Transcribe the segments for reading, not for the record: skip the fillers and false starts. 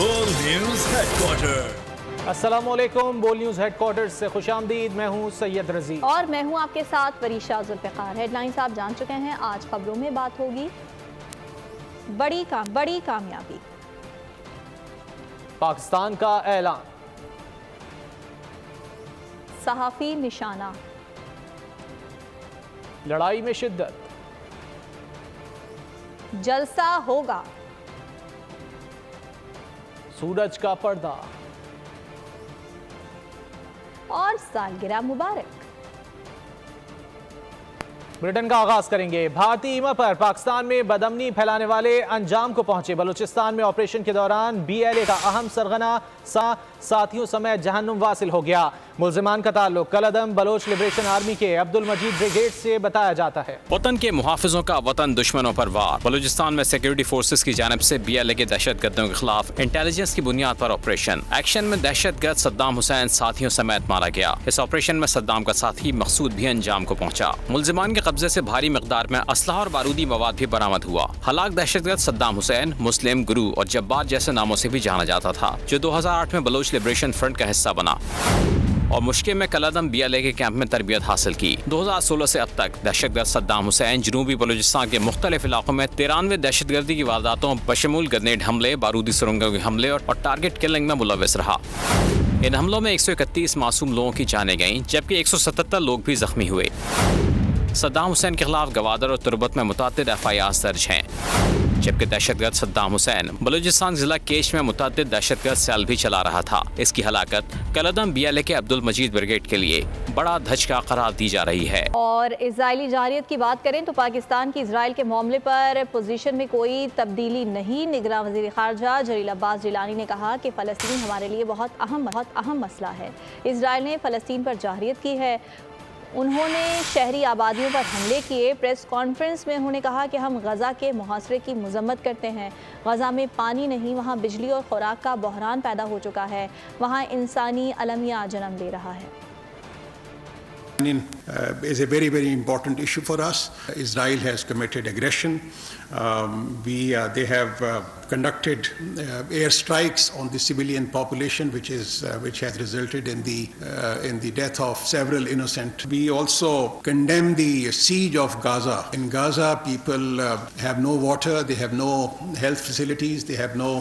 बोल news headquarter. अस्सलामुअलैकुम। बोल न्यूज हेडक्वार्टर से खुशामदीद। मैं हूँ सैयद रजी और मैं हूँ आपके साथ वरीशा जुल्फ़िकार। हेडलाइंस आप जान चुके हैं। आज खबरों में बात होगी बड़ी कामयाबी, पाकिस्तान का ऐलान, सहाफ़ी निशाना, लड़ाई में शिद्दत, जलसा होगा, सूरज का पर्दा और सालगिरह मुबारक। ब्रिटेन का आगाज करेंगे। भारतीय ईमा पर पाकिस्तान में बदअमनी फैलाने वाले अंजाम को पहुंचे। बलूचिस्तान में ऑपरेशन के दौरान BLA का अहम सरगना साथियों समेत जहन्नुम वासिल हो गया। मुल्जिमान का ताल्लुक कलअदम बलोच लिबरेशन आर्मी के अब्दुल मजीद ब्रिगेड से बताया जाता है। वतन के मुहाफिजों का वतन दुश्मनों पर वार। बलूचिस्तान में सिक्योरिटी फोर्सेस की जानिब से BLA के दहशतगर्दों के खिलाफ इंटेलिजेंस की बुनियाद पर ऑपरेशन। एक्शन में दहशतगर्द सद्दाम हुसैन साथियों समेत मारा गया। इस ऑपरेशन में सद्दाम का साथी मकसूद भी अंजाम को पहुंचा। मुल्जिमान के कब्जे से भारी मिकदार में असलहा और बारूदी मवाद भी बरामद हुआ। हलाक दहशतगर्द सद्दाम हुसैन मुस्लिम गुरु और जब्बार जैसे नामों से भी जाना जाता था, जो 2008 में बलोच लिबरेशन फ्रंट का हिस्सा बना और मुश्किल में कलअदम BLA के कैंप में तरबियत हासिल की। 2016 से अब तक दहशतगर्द सद्दाम हुसैन जनूबी बलूचिस्तान के मुख्तलिफ इलाकों में 93 दहशतगर्दी की वारदातों बशमूल ग्रेनेड हमले, बारूदी सुरंगों के हमले और टारगेट किलिंग में मुलव्वस रहा। इन हमलों में 131 मासूम लोगों की जानें गईं, जबकि 177 लोग भी जख्मी हुए। सद्दाम हुसैन के खिलाफ गवादर और तुरबत में मुतअद्दिद FIRs दर्ज हैं, जबकि दहशतगर्द सद्दाम हुसैन बलूचिस्तान जिला केश में मुतअद्दिद दहशतगर्द सेल भी चला रहा था। इसकी हलाकत कलअदम BLA के अब्दुल मजीद ब्रिगेड के लिए बड़ा धचका करार दी जा रही है। और इजरायली जारियत की बात करें तो पाकिस्तान की इजराइल के मामले पर पोजीशन में कोई तब्दीली नहीं। निगरान वज़ीर ख़ारजा जलील अब्बास जिलानी ने कहा कि फ़लस्तीन हमारे लिए बहुत अहम मसला है। इजराइल ने फ़लस्तीन पर जारियत की है। उन्होंने शहरी आबादियों पर हमले किए। प्रेस कॉन्फ्रेंस में उन्होंने कहा कि हम गज़ा के मुहासरे की मज़म्मत करते हैं। गज़ा में पानी नहीं, वहाँ बिजली और खुराक का बहरान पैदा हो चुका है। वहाँ इंसानी अलमिया जन्म ले रहा है। Is a very important issue for us. Israel has committed aggression. They have conducted air strikes on the civilian population, which has resulted in the death of several innocent. We also condemn the siege of Gaza. In Gaza, people have no water, they have no health facilities, they have no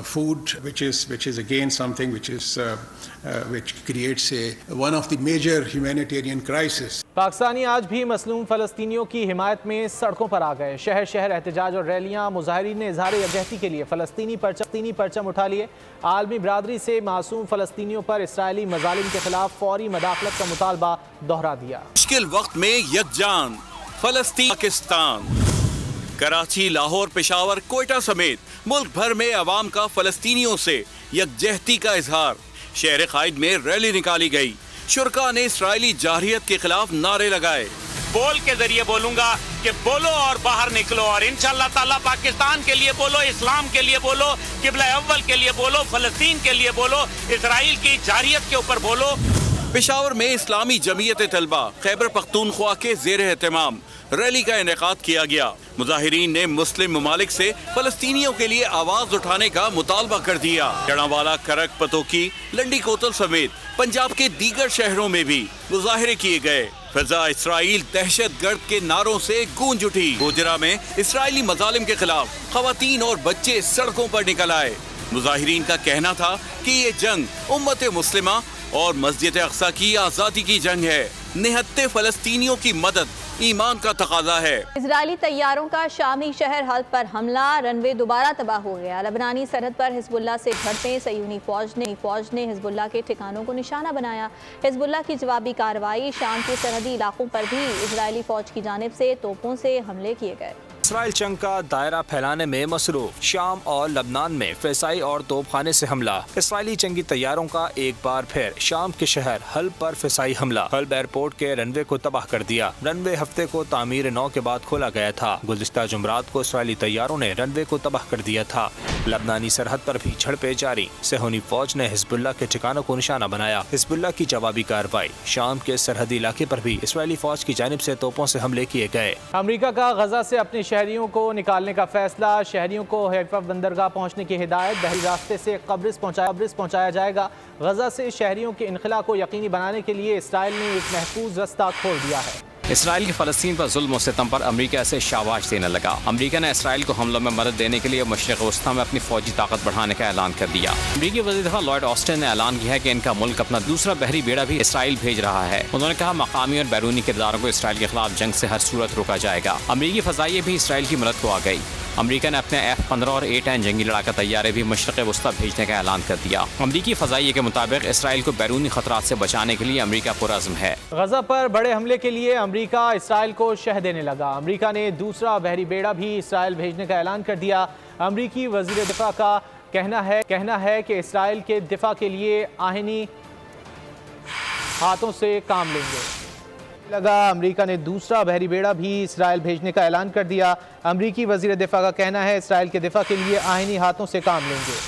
food, which is again something which creates one of the major humanitarian crisis. Pakistani आज भी मसलूम फ़लस्तीनियों की हिमायत में सड़कों पर आ गए। शहर शहर एहतजाज और रैलियां। मुजाहिरीन ने इज़हार यकजहती के लिए फ़लस्तीनी परचम उठा लिए। आलमी बरादरी से मासूम फ़लस्तीनियों पर इसराइली मज़ालिम के खिलाफ फौरी मदाखलत का मुतालबा दोहरा दिया। मुश्किल वक्त में यकजान फ़लस्तीन पाकिस्तान। कराची, लाहौर, पेशावर, कोयटा समेत मुल्क भर में अवाम का फ़लस्तीनियों से यकजहती का इजहार। शहर कायद में रैली निकाली गई। शुरका ने इसराइली जारहियत के खिलाफ नारे लगाए। बोल के जरिए बोलूंगा कि बोलो और बाहर निकलो, और इंशाअल्लाह ताला पाकिस्तान के लिए बोलो, इस्लाम के लिए बोलो, किबला अव्वल के लिए बोलो, फ़लस्तीन के लिए बोलो, इसराइल की जारहियत के ऊपर बोलो। पेशावर में इस्लामी जमीयत तलबा खैबर पख्तूनख्वा के ज़ेर एहतमाम रैली का इनेकाद किया गया। मुजाहिरीन ने मुस्लिम ममालिक से फ़लस्तीनियों के लिए आवाज उठाने का मुतालबा कर दिया। जड़ावाला, करक, पतोकी, लंडी कोतल समेत पंजाब के दीगर शहरों में भी मुजाहिरे किए गए। फिजा इसराइल दहशतगर्द के नारों से गूंज उठी। गुजरा में इसराइली मजालिम के खिलाफ खवातीन और बच्चे सड़कों पर निकल आए। मुजाहिरीन का कहना था कि ये जंग उम्मत मुस्लिमा और मस्जिद अक्सा की आज़ादी की जंग है। निहत्ते फ़लस्तीनियों की मदद ईमान का तकाजा है। इजरायली तैयारों का शामी शहर हल्ब पर हमला। रनवे दोबारा तबाह हो गया। लबनानी सरहद पर हिजबुल्लाह से झड़पें। सयूनी फौज ने हिजबुल्लाह के ठिकानों को निशाना बनाया। हिजबुल्लाह की जवाबी कार्रवाई। शाम के सरहदी इलाकों पर भी इजरायली फौज की जानिब से तोपों से हमले किए गए। इसराइल जंग का दायरा फैलाने में मसरूफ। शाम और लबनान में फ़िज़ाई और तोपखाने से हमला। इसराइली जंगी तैयारों का एक बार फिर शाम के शहर हल्ब पर फ़िज़ाई हमला। हल्ब एयरपोर्ट के रनवे को तबाह कर दिया। रनवे हफ्ते को तामीर 9 के बाद खोला गया था। गुज़िश्ता जुमरात को इसराइली तैयारों ने रनवे को तबाह कर दिया था। लबनानी सरहद पर भी झड़पें जारी। सेहूनी फौज ने हिजबुल्लाह के ठिकानों को निशाना बनाया। हिजबुल्लाह की जवाबी कार्रवाई। शाम के सरहदी इलाके पर भी इसराइली फौज की जानिब से तोपों से हमले किए गए। अमरीका का गजा से अपने शहरियों को निकालने का फैसला। शहरियों को हैफा बंदरगाह पहुंचने की हिदायत। बहरी रास्ते से कब्रिस पहुंचाया जाएगा। गजा से शहरियों के इनखला को यकीनी बनाने के लिए इसराइल ने एक महफूज रास्ता खोल दिया है। इसराइल की फ़लस्तीन पर जुल्म और सितम पर अमरीका से शाबाश देने लगा। अमरीका ने इसराइल को हमलों में मदद देने के लिए मशरिक़ वस्ता में अपनी फौजी ताकत बढ़ाने का ऐलान कर दिया। अमरीकी वज़ीर दिफ़ा लॉयड ऑस्टिन ने ऐलान किया है कि इनका मुल्क अपना दूसरा बहरी बेड़ा भी इसराइल भेज रहा है। उन्होंने कहा, मकामी और बैरूनी किरदारों को इसराइल के खिलाफ जंग से हर सूरत रोका जाएगा। अमरीकी फ़ज़ाइये भी इसराइल की मदद को आ गई। अमरीका ने अपने F-15 और A-10 जंगी लड़ाका तैयारे भी मशरिक़ वस्ता भेजने का ऐलान कर दिया। अमरीकी फ़ज़ाइये के मुताबिक इसराइल को बैरूनी खतरात से बचाने के लिए अमरीका पुरअज़्म है। गजा पर बड़े हमले के लिए अमरीका इसराइल को शह देने लगा। अमरीका ने दूसरा बहरी बेड़ा भी इसराइल भेजने का ऐलान कर दिया। अमरीकी वज़ीर दिफ़ा का कहना है कि इसराइल के दिफ़ा के लिए आहिनी हाथों से काम लेंगे। अमरीका ने दूसरा बहरी बेड़ा भी इसराइल भेजने का ऐलान कर दिया। अमरीकी वज़ीर दिफ़ा का कहना है, इसराइल के दिफ़ा के लिए आहिनी हाथों से काम लेंगे।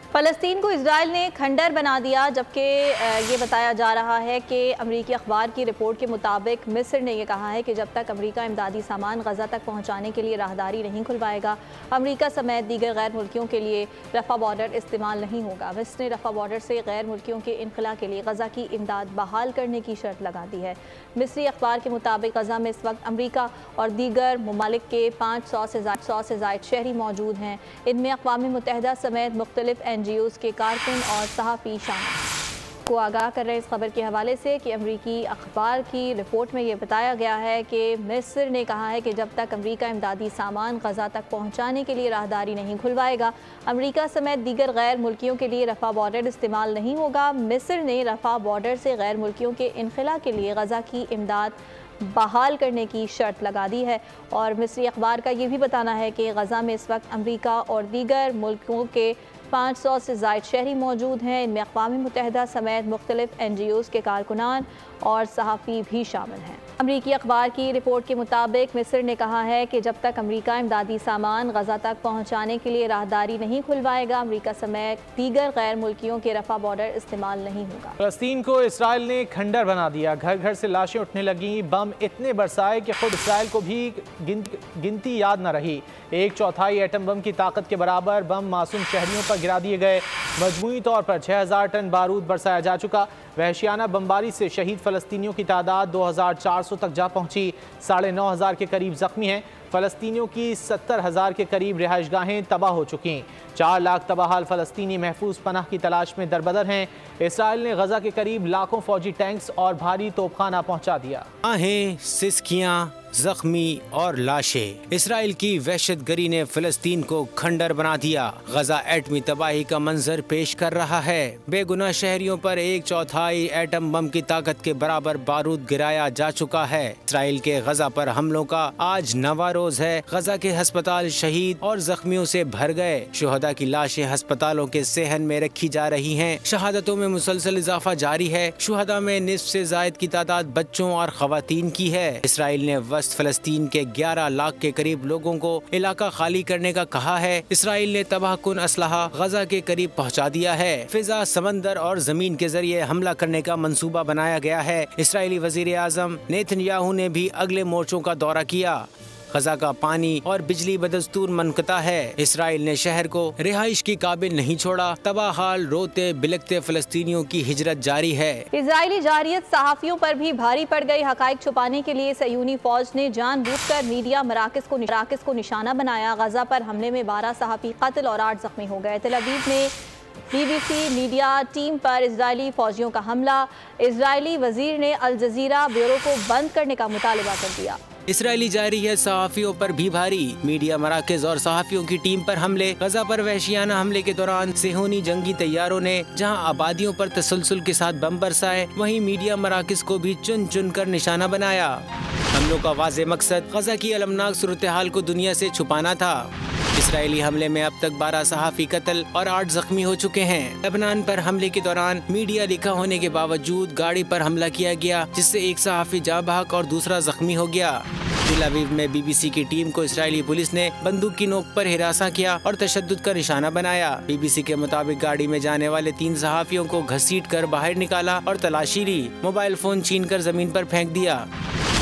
फ़लस्तीन को इजराइल ने खंडर बना दिया, जबकि ये बताया जा रहा है कि अमरीकी अखबार की रिपोर्ट के मुताबिक मिस्र ने यह कहा है कि जब तक अमरीका इमदादी सामान गजा तक पहुँचाने के लिए राहदारी नहीं खुलवाएगा, अमरीका समेत दीगर गैर मुल्कियों के लिए रफ़ा बॉर्डर इस्तेमाल नहीं होगा। मिस्र ने रफ़ा बॉर्डर से गैर मुल्कियों के इनखला के लिए गजा की इमदाद बहाल करने की शर्त लगा दी है। मिस्री अखबार के मुताबिक गजा में इस वक्त अमरीका और दीगर ममालिक के 500 से ज़ायद शहरी मौजूद हैं। इनमें अक़वाम मुत्तहिदा समेत मुख्तलिफ NGOs के कारकुन और सहाफ़ी शामिल को आगाह कर रहे इस खबर के हवाले से कि अमरीकी अखबार की रिपोर्ट में ये बताया गया है कि मिस्र ने कहा है कि जब तक अमरीका इमदादी सामान गजा तक पहुँचाने के लिए राहदारी नहीं खुलवाएगा, अमरीका समेत दीगर गैर मुल्कियों के लिए रफ़ा बॉर्डर इस्तेमाल नहीं होगा। मिस्र ने रफ़ा बॉर्डर से गैर मुल्कियों के इनखला के लिए गजा की इमदाद बहाल करने की शर्त लगा दी है। और मिस्री अखबार का ये भी बताना है कि गजा में इस वक्त अमरीका और दीगर मुल्कों के 500 से ज़ायद शहरी मौजूद हैं। इनमें अक़वाम मुत्तहिदा समेत मुख्तलिफ NGOs के कारकुनान और सहाफ़ी भी शामिल हैं। अमरीकी अखबार की रिपोर्ट के मुताबिक मिस्र ने कहा है कि जब तक अमरीका इमदादी सामान गजा तक पहुँचाने के लिए राहदारी नहीं खुलवाएगा, अमरीका समेत दीगर गैर मुल्कियों के रफ़ा बॉर्डर इस्तेमाल नहीं होगा। फ़लस्तीन को इसराइल ने खंडर बना दिया। घर घर से लाशें उठने लगीं। बम इतने बरसाए कि खुद इसराइल को भी गिनती याद न रही। 1/4 एटम बम की ताकत के बराबर बम मासूम शहरियों पर गिरा दिए गए। मजमूई तौर पर 6000 टन बारूद बरसाया जा चुका। वहशियाना बमबारी से शहीद फ़लस्तीनियों की तादाद 2400 तक जा पहुंची। 9500 के करीब ज़ख्मी हैं। फ़लस्तीनियों की 70,000 के करीब रिहाइशगाहें तबाह हो चुकी। 4 लाख तबाहाल फ़लस्तीनी महफूज पनाह की तलाश में दरबदर हैं। इसराइल ने गजा के करीब लाखों फौजी टैंक्स और भारी तोपखाना पहुंचा दिया। आहें, सिसकियां, जख्मी और लाशें। इसराइल की वहशतगरी ने फ़लस्तीन को खंडर बना दिया। गजा एटमी तबाही का मंजर पेश कर रहा है। बेगुनाह शहरियों पर 1/4 एटम बम की ताकत के बराबर बारूद गिराया जा चुका है। इसराइल के गजा पर हमलों का आज 9वां रोज है। गजा के अस्पताल शहीद और जख्मियों से भर गए। शुहदा की लाशें अस्पतालों के सेहन में रखी जा रही हैं। शहादतों में मुसलसल इजाफा जारी है। शुहदा में निस्फ से जायद की तादाद बच्चों और खवातीन की है। इसराइल ने फ़लस्तीन के 11 लाख के करीब लोगों को इलाका खाली करने का कहा है। इसराइल ने तबाहकुन असलहा गजा के करीब पहुंचा दिया है। फिजा, समंदर और जमीन के जरिए हमला करने का मंसूबा बनाया गया है। इसराइली वजीर आजम नेतन्याहू ने भी अगले मोर्चों का दौरा किया। गजा का पानी और बिजली बदस्तूर मनक़ता है। इसराइल ने शहर को रिहाइश की काबिल नहीं छोड़ा। तबाहाल रोते बिलखते फ़लस्तीनियों की हिजरत जारी है। इजरायली जारियत सहाफ़ियों पर भी भारी पड़ गई। हक़ाइक़ छुपाने के लिए सयूनी फ़ौज ने जानबूझकर मीडिया मराकज़ को निशाना बनाया। गजा पर हमले में 12 सहाफ़ी कत्ल और 8 ज़ख्मी हो गए। तेल अवीव में BBC मीडिया टीम पर इजरायली फ़ौजियों का हमला। इजरायली वज़ीर ने अल जज़ीरा ब्यूरो को बंद करने का मुतालबा कर दिया। इसराइली जारी है सहाफ़ियों पर भी भारी। मीडिया मराकज़ और सहाफ़ियों की टीम पर हमले। गजा पर वहशियाना हमले के दौरान सेहोनी जंगी तैयारों ने जहां आबादियों पर तसलसल के साथ बम बरसाए, वहीं मीडिया मराकज़ को भी चुन चुन कर निशाना बनाया। हमलों का वाज़े मकसद गजा की अलमनाक सूरत हाल को दुनिया से छुपाना था। इसराइली हमले में अब तक 12 सहाफ़ी कत्ल और 8 जख्मी हो चुके हैं। लेबनान पर हमले के दौरान मीडिया लिखा होने के बावजूद गाड़ी पर हमला किया गया, जिससे एक सहाफ़ी जाँ बहक और दूसरा जख्मी हो गया। तेल अवीव में BBC की टीम को इसराइली पुलिस ने बंदूक की नोक पर हिरासा किया और तशद्दुद का निशाना बनाया। BBC के मुताबिक गाड़ी में जाने वाले 3 सहाफ़ियों को घसीट कर बाहर निकाला और तलाशी ली। मोबाइल फोन छीन कर जमीन पर फेंक दिया।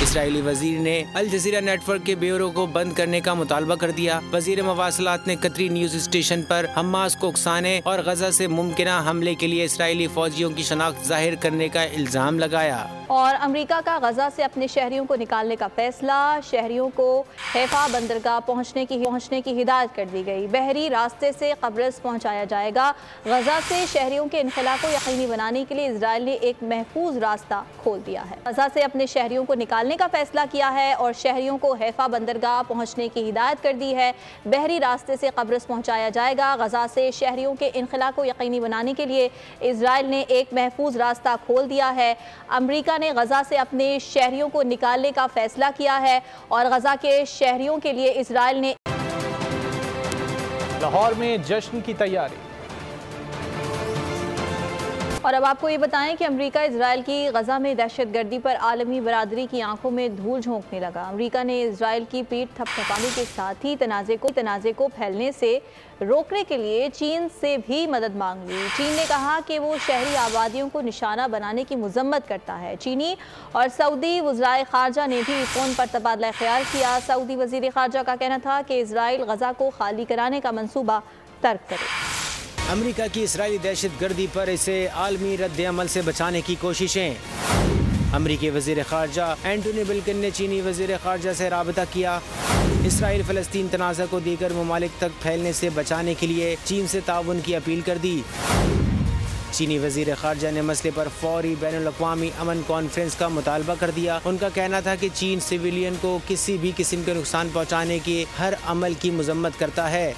इसराइली वजीर ने अल जजीरा नेटवर्क के ब्यूरो को बंद करने का मुतालबा कर दिया। वजीर मवासलात ने कतरी न्यूज स्टेशन पर हमास को उकसाने और गजा से मुमकिना हमले के लिए इसराइली फौजियों की शनाख्त जाहिर करने का इल्जाम लगाया। और अमेरिका का गजा से अपने शहरियों को निकालने का फैसला, शहरियों को हैफा बंदरगाह पहुंचने की हिदायत कर दी गई। बहरी रास्ते से कब्रिस पहुंचाया जाएगा। गजा से शहरियों के इनखला को यकीनी बनाने के लिए इजराइल ने एक महफूज रास्ता खोल दिया है। गजा से अपने शहरियों को निकालने का फैसला किया है और शहरियों को हैफा बंदरगाह पहुंचने की हिदायत कर दी है। बहरी रास्ते से कब्रिस पहुंचाया जाएगा। गजा से शहरियों के इनखला को यकीनी बनाने के लिए इजराइल ने एक महफूज रास्ता खोल दिया है। अमेरिका ने गजा से अपने शहरियों को निकालने का फैसला किया है और गजा के शहरियों के लिए इजराइल ने लाहौर में जश्न की तैयारी। और अब आपको ये बताएं कि अमेरिका इजराइल की गजा में दहशतगर्दी पर आलमी बरादरी की आंखों में धूल झोंकने लगा। अमेरिका ने इजराइल की पीठ थपथपाने के साथ ही तनाज़े को फैलने से रोकने के लिए चीन से भी मदद मांग ली। चीन ने कहा कि वो शहरी आबादियों को निशाना बनाने की मजम्मत करता है। चीनी और सऊदी वज़राए ख़ारजा ने भी फ़ोन पर तबादला ख्याल किया। सऊदी वज़ीर ख़ारजा का कहना था कि इजराइल गजा को खाली कराने का मंसूबा तर्क करे। अमेरिका की इसराइली दहशतगर्दी पर इसे आलमी रद्द-ए-अमल से बचाने की कोशिशें। अमेरिकी वज़ीर ख़ारजा एंटोनी ब्लिंकन ने चीनी वज़ीर ख़ारजा से राबता किया। इसराइल फ़लस्तीन तनाज़ा को दीगर ममालिक तक फैलने से बचाने के लिए चीन से ताउन की अपील कर दी। चीनी वज़ीर ख़ारजा ने मसले पर फौरी बैनुल-अक़वामी अमन कॉन्फ्रेंस का मुतालबा कर दिया। उनका कहना था कि चीन सिविलियन को किसी भी किस्म के नुकसान पहुँचाने के हर अमल की मजम्मत करता है।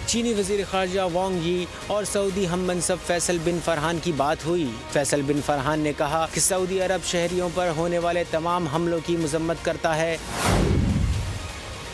चीनी वज़ीर ख़ारजा वांग यी और सऊदी हम मनसब फैसल बिन फरहान की बात हुई। फैसल बिन फरहान ने कहा कि सऊदी अरब शहरियों पर होने वाले तमाम हमलों की मजम्मत करता है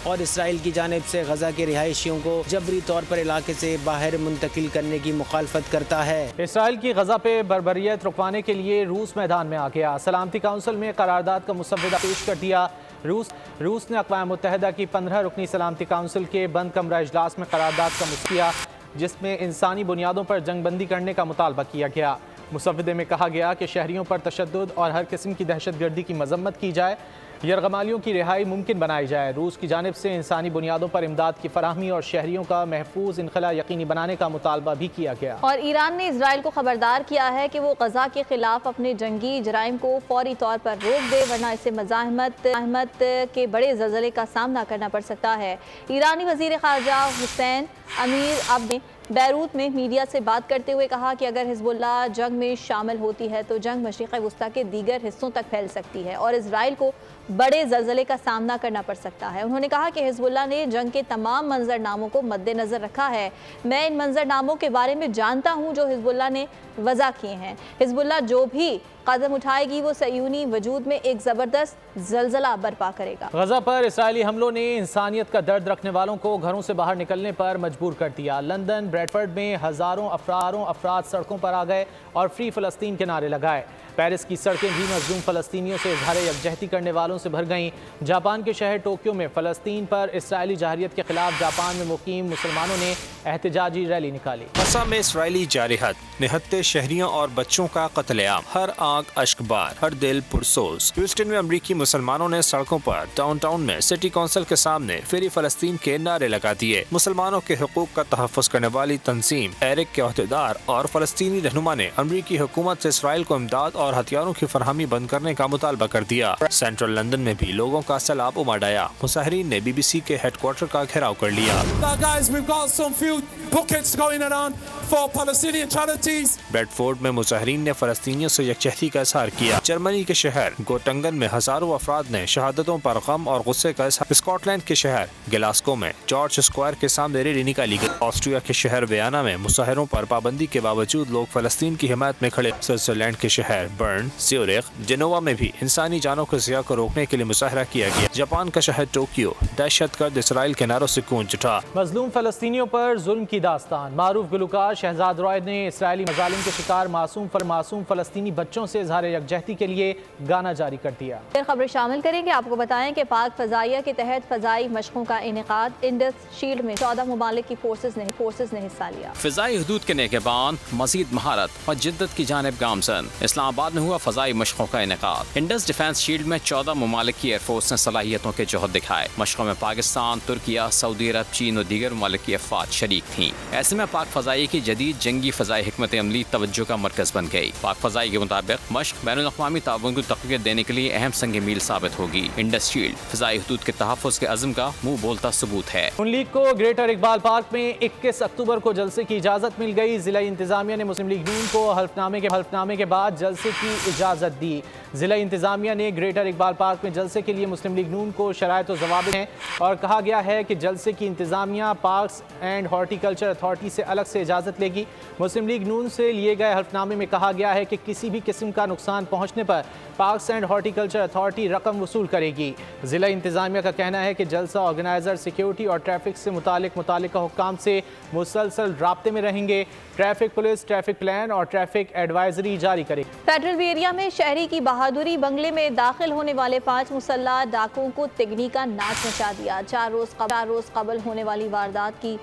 और इसराइल की जानिब से गजा के रिहायशियों को जबरी तौर पर इलाके से बाहर मुंतकिल करने की मुखालफत करता है। इसराइल की गजा पे बर्बरियत रुकवाने के लिए रूस मैदान में आ गया। सलामती काउंसिल में करारदाद का मुसव्वदा पेश कर दिया। रूस ने अक़वाम मुत्तहिदा की 15 रुकनी सलामती काउंसिल के बंद कमरा इजलास में करारदाद का मुसव्वदा किया, जिसमें इंसानी बुनियादों पर जंगबंदी करने का मुतालबा किया गया। मुसव्वदे में कहा गया कि शहरियों पर तशद्दुद और हर किस्म की दहशतगर्दी की मजम्मत की जाए, यरगमालियों की रिहाई मुमकिन बनाई जाए। रूस की जानिब से इंसानी बुनियादों पर इमदाद की फराहमी और शहरियों का महफूज इनखला यकीनी बनाने का मुतालबा भी किया गया। और ईरान ने इजराइल को खबरदार किया है कि वो गजा के खिलाफ अपने जंगी जराइम को फौरी तौर पर रोक दे, वरना इसे मज़ाहमत के बड़े ज़लज़ले का सामना करना पड़ सकता है। ईरानी वज़ीर ख़ारजा हुसैन अमीर अब ने बैरूत में मीडिया से बात करते हुए कहा कि अगर हिज़्बुल्लाह जंग में शामिल होती है तो जंग मशरिक़ वुस्ता के दीगर हिस्सों तक फैल सकती है और इजराइल को बड़े ज़लज़ले का सामना करना पड़ सकता है। उन्होंने कहा कि हिज़्बुल्लाह ने जंग के तमाम मंजरनामों को मद्देनज़र रखा है। मैं इन मंजरनामों के बारे में जानता हूँ जो हिज़्बुल्लाह ने वज़ा किए हैं। हिज़्बुल्लाह जो भी कदम उठाएगी वो सयूनी वजूद में एक ज़बरदस्त ज़लज़ला बर्पा करेगा। गजा पर इसराइली हमलों ने इंसानियत का दर्द रखने वालों को घरों से बाहर निकलने पर मजबूर कर दिया। लंदन ब्रैडफर्ड में हज़ारों अफराद सड़कों पर आ गए और फ्री फ़लस्तीन के नारे लगाए। पेरिस की सड़कें भी मज़लूम फ़लस्तीनियों से इज़हार यकजहती करने वालों से भर गईं। जापान के शहर टोक्यो में फ़लस्तीन पर इसराइली जहरियत के खिलाफ जापान में मुकीम मुसलमानों ने एहतजाजी रैली निकाली। गजा में इसराइली जारहत, निहत्ते शहरियों और बच्चों का कत्लेआम, हर आंख अश्कबार, हर दिल पुरसोज। ह्यूस्टन में अमरीकी मुसलमानों ने सड़कों पर डाउनटाउन में सिटी काउंसिल के सामने फ्री फ़लस्तीन के नारे लगा दिए। मुसलमानों के हुकूक का तहफ़्फ़ुज़ करने वाली तंजीम एरिक के अहदेदार और फ़लस्तीनी रहनुमा ने अमरीकी हुकूमत से इसराइल को इमदाद और हथियारों की फरहमी बंद करने का मुतालबा कर दिया। सेंट्रल लंदन में भी लोगों का सैलाब उमड़ आया। मुसाहिरीन ने BBC के हेडक्वार्टर का घेराव कर लिया। ब्रेडफोर्ड में मुसाहिरीन ने फ़लस्तीनियों से यकजहती का इज़हार किया। जर्मनी के शहर गोटंगन में हजारों अफराद ने शहादतों पर गम और गुस्से का इज़हार। स्कॉटलैंड के शहर गिलास्को में जॉर्ज स्क्वायर के सामने रैली निकाली गई। ऑस्ट्रिया के शहर वियना में मुसाहिरों पर पाबंदी के बावजूद लोग फ़लस्तीन की हिमायत में खड़े। स्विट्जरलैंड के शहर बर्न, ज्यूरिख, जेनोवा में भी इंसानी जानों के ज़िया को रोकने के लिए मुजाहरा किया गया। जापान का शहर टोक्यो दहशतगर्द इसराइल के नारों से गूंज उठा। मजलूम फ़लस्तीनियों पर जुल्म की दास्तान। मारूफ गुलकार शहजाद रॉय ने इसराइली मजालिम के शिकार मासूम फ़लस्तीनी बच्चों से इजहार यकजहती के लिए गाना जारी कर दिया। फिर खबरें शामिल करेंगे। आपको बताएं कि पाक फ़ज़ाइया के तहत फ़ज़ाई मशकों का इनेकाद। इंडस शील्ड में 14 ममालिक की फोर्सेज ने हिस्सा लिया। फ़ज़ाई हदूद के नेकेबान मज़ीद महारत और जिद्दत की जानिब गामजन। इस्लामाबाद में हुआ फ़ज़ाई मशकों का इनेकाद। इंडस डिफेंस शील्ड में 14 ममालिक की एयरफोर्स ने सलाहियतों के जोहर दिखाए। मशकों में पाकिस्तान, तुर्किया, सऊदी अरब, चीन और दीगर ममालिक की अफवाज शरीक थीं। ऐसे में पाक फ़ज़ाई की जदीद जंगी फ़ज़ाई हिकमत अमली तवज्जो का मरकज़ बन गई। पाक फ़ज़ाई के मुताबिक मश्क बैनुल-अक़वामी ताउन को तक़वियत देने के लिए अहम संग मील साबित होगी। इंडस शील्ड फ़ज़ाई हदूद के तहफ़्फ़ुज़ के अज़्म का मुँह बोलता सबूत है। नून लीग को ग्रेटर इकबाल पार्क में 21 अक्टूबर को जलसे की इजाज़त मिल गई। ज़िला इंतज़ामिया ने मुस्लिम लीग नून को हल्फनामे के बाद जलसे की इजाज़त दी। ज़िला इंतज़ामिया ने ग्रेटर इकबाल पार्क में जलसे के लिए मुस्लिम लीग नून को शराइत और ज़वाबित हैं और कहा गया है कि जलसे की इंतज़ामिया पार्क्स एंड हॉर्टिकल्चर अथॉरिटी से अलग से इजाज़त लेगी। मुस्लिम लीग नून से लिए गए हल्फनामे में कहा गया है कि किसी भी किस्म का नुकसान पहुँचने पर पार्क्स एंड हॉर्टिकल्चर अथॉरिटी रकम वसूल करेगी। ज़िला इंतज़ामिया का कहना है कि जलसा ऑर्गेनाइज़र सिक्योरिटी और ट्रैफिक से मुतालिका हुक्काम से मुसलसल राब्ते में रहेंगे। ट्रैफिक पुलिस ट्रैफिक प्लान और ट्रैफिक एडवाइजरी जारी करेगी। फेडरल एरिया में शहरी की बहादुरी बंगले में दाखिल होने वाले 5 मुसल्लह डाकुओं को तिगनी का नाच नचा दिया। 4 रोज कबल होने वाली वारदात की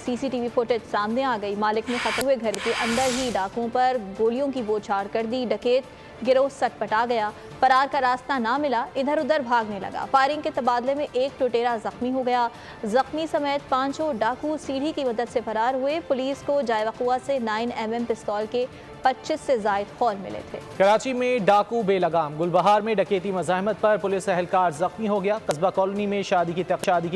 सीसीटीवी फुटेज सामने आ गई। मालिक ने खत्म हुए घर के अंदर ही डाकुओं पर गोलियों की बौछार कर दी। डकैत गिरोह सटपटा गया। फरार का रास्ता ना मिला, इधर उधर भागने लगा। फायरिंग के तबादले में एक लुटेरा जख्मी हो गया। जख्मी समेत 5 डाकू सीढ़ी की मदद से फरार हुए। पुलिस को जायवकुआ से 9mm पिस्तौल के 25 से जायद खौल मिले थे। कराची में डाकू बेलगाम। गुलबहार में डकैती मज़ाहमत पर पुलिस एहलकार जख्मी हो गया। कस्बा कॉलोनी में शादी की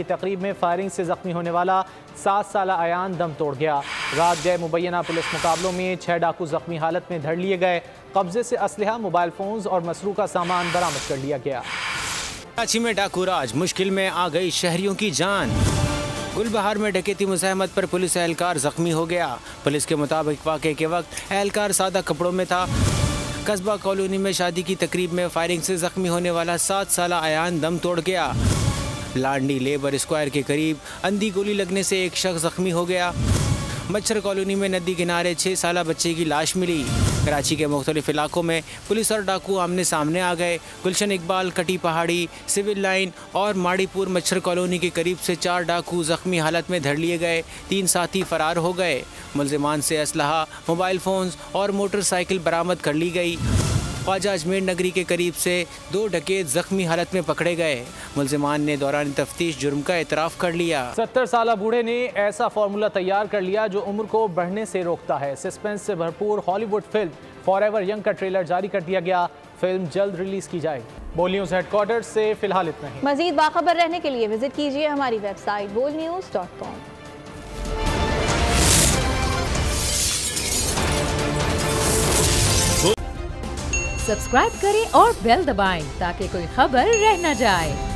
तकरीब में फायरिंग से जख्मी होने वाला 7 साला अयान दम तोड़ गया। रात गए मुबैना पुलिस मुकाबलों में 6 डाकू जख्मी हालत में धर लिए गए। कब्जे से असलहा, मोबाइल फोन्स और मसरू का सामान बरामद कर लिया गया। कराची में डाकू राज, मुश्किल में आ गई शहरियों की जान। गुलबहार में डकैती मुज़ाहमत पर पुलिस एहलकार जख्मी हो गया। पुलिस के मुताबिक वाक़े के वक्त एहलकार सादा कपड़ों में था। कस्बा कॉलोनी में शादी की तकरीब में फायरिंग से जख्मी होने वाला 7 साला अयान दम तोड़ गया। लांडी लेबर स्क्वायर के करीब अंधी गोली लगने से एक शख्स जख्मी हो गया। मच्छर कॉलोनी में नदी किनारे 6 साला बच्चे की लाश मिली। कराची के मुख्तलिफ इलाकों में पुलिस और डाकू आमने सामने आ गए। गुलशन इकबाल, कटी पहाड़ी, सिविल लाइन और माड़ीपुर मच्छर कॉलोनी के करीब से 4 डाकू जख्मी हालत में धर लिए गए। 3 साथी फरार हो गए। मुलजिमान से असलहा, मोबाइल फोन्स और मोटरसाइकिल बरामद कर ली गई। ख्वाजा अजमेर नगरी के करीब से 2 डकैत जख्मी हालत में पकड़े गए। मुलजिमान ने दौरान तफ्तीश जुर्म का एतराफ़ कर लिया। 70 साला बूढ़े ने ऐसा फार्मूला तैयार कर लिया जो उम्र को बढ़ने से रोकता है। सस्पेंस से भरपूर हॉलीवुड फिल्म फॉरएवर यंग का ट्रेलर जारी कर दिया गया। फिल्म जल्द रिलीज की जाएगी। बोल न्यूज़ हेडक्वार्टर से फिलहाल इतना ही। मजीद बाखबर रहने के लिए विजिट कीजिए हमारी वेबसाइट bolnews.com। सब्सक्राइब करें और बेल दबाएं ताकि कोई खबर रह न जाए।